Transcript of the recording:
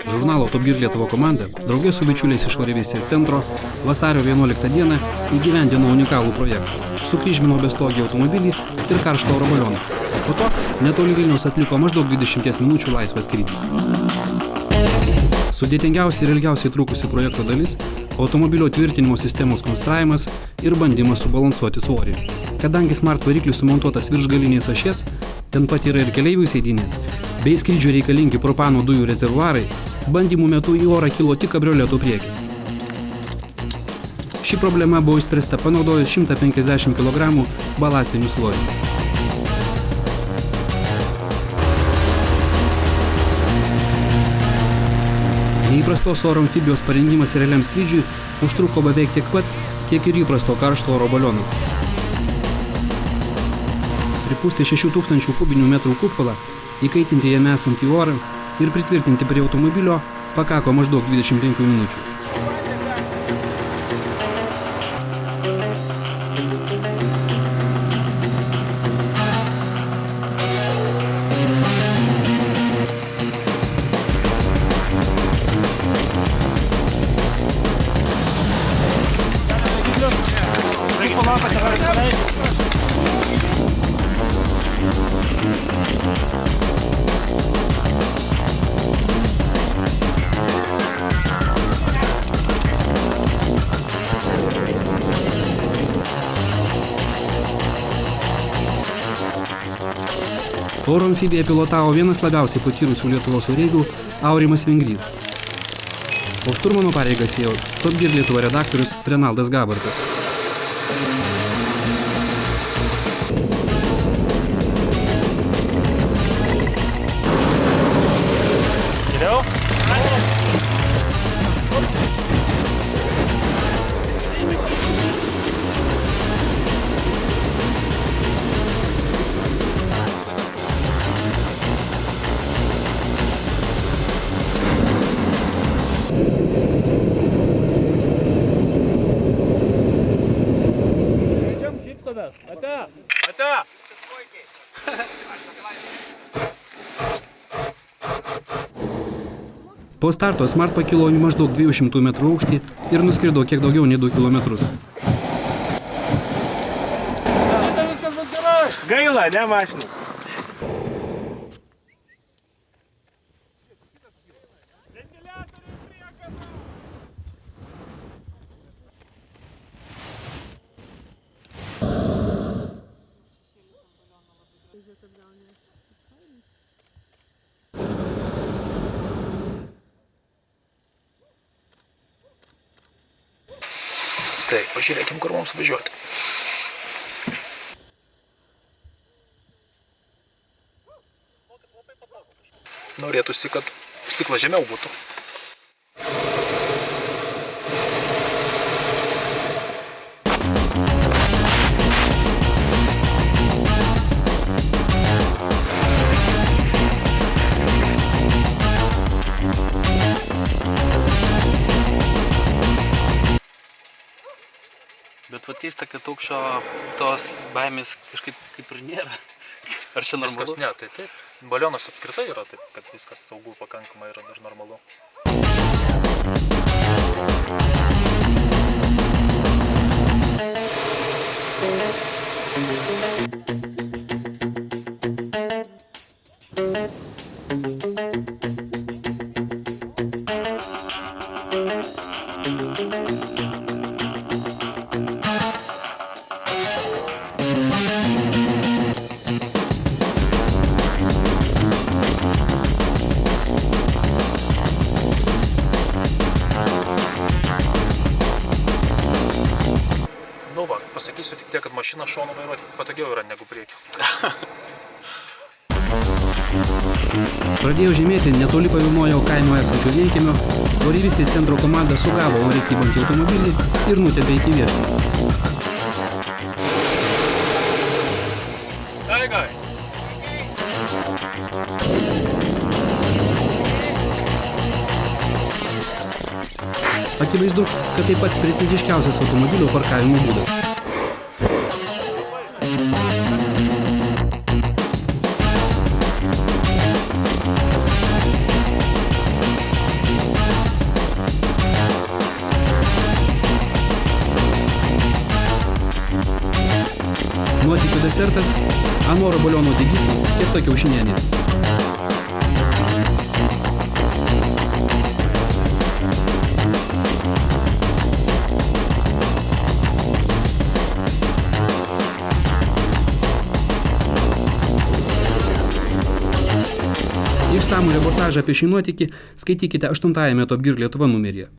Žurnalo Top Gear Lietuva komanda draugė su bičiuliais iš Varėvystės centro vasario 11 dieną įgyvendino unikalų projektą. Sukryžmino bestogį automobilį ir karštą oro balioną. Po to netoli Vilniaus atliko maždaug 20 minučių laisvą skrydį. Sudėtingiausia ir ilgiausiai trukusi projekto dalis – automobilio tvirtinimo sistemos konstravimas ir bandymas subalansuoti svorį. Kadangi Smart variklis sumontuotas virš galinės ašies, ten pat yra ir keleivių sėdynės, bei skrydžių reikalingi propano dujų rezervuarai, bandymų metu į orą kilo tik kabrioleto priekis. Ši problema buvo išspręsta panaudojus 150 kg balastinių svorių. Neįprastos oro amfibijos parengimas realiam skrydžiui užtruko beveik tiek pat, kiek ir įprasto karšto oro baliono. Pripūsti 6000 kubinių metrų kupolą, įkaitinti jame esantį orą ir pritvirtinti prie automobilio pakako maždaug 25 minučių. Oro amfibiją pilotavo vienas labiausiai patyrusių Lietuvos oreivių Aurimas Vingrys. O šturmano pareigas ėjo Top Gear Lietuva redaktorius Renaldas Gabartas. Po starto Smart pakilo į maždaug 200 metrų aukštį ir nuskrido kiek daugiau nei 2 kilometrus. Viskas bus gerai. Gaila, ne mašinas. Tai, pažiūrėkim, kur mums važiuoti. Norėtųsi, kad stiklas žemiau būtų. Bet va keista, kad aukščio tos baimės kažkaip kaip ir nėra. Ar čia normalu? Viskas, ne, tai taip. Balionas apskritai yra taip, kad viskas saugu pakankamai yra ir normalu. Pasakysiu tik tiek, kad mašina šonu vairuoti patogiau yra negu priekį. Pradėjo žymėti netoli Pavilnojo kaimo esančio vienkiemio, Varėvystės centro komanda sugavo ore kybantį automobilį ir nutempė iki vieškelio. Hi guys! Akivaizdu, kad tai pats preciziškiausias automobilio parkavimo būdas. Nuotykių desertas – Anoro baliono degikų kepta kiaušinienė. Išsamų reportažą apie šį nuotykį skaitykite 8-ajame Top Gear Lietuva numeryje.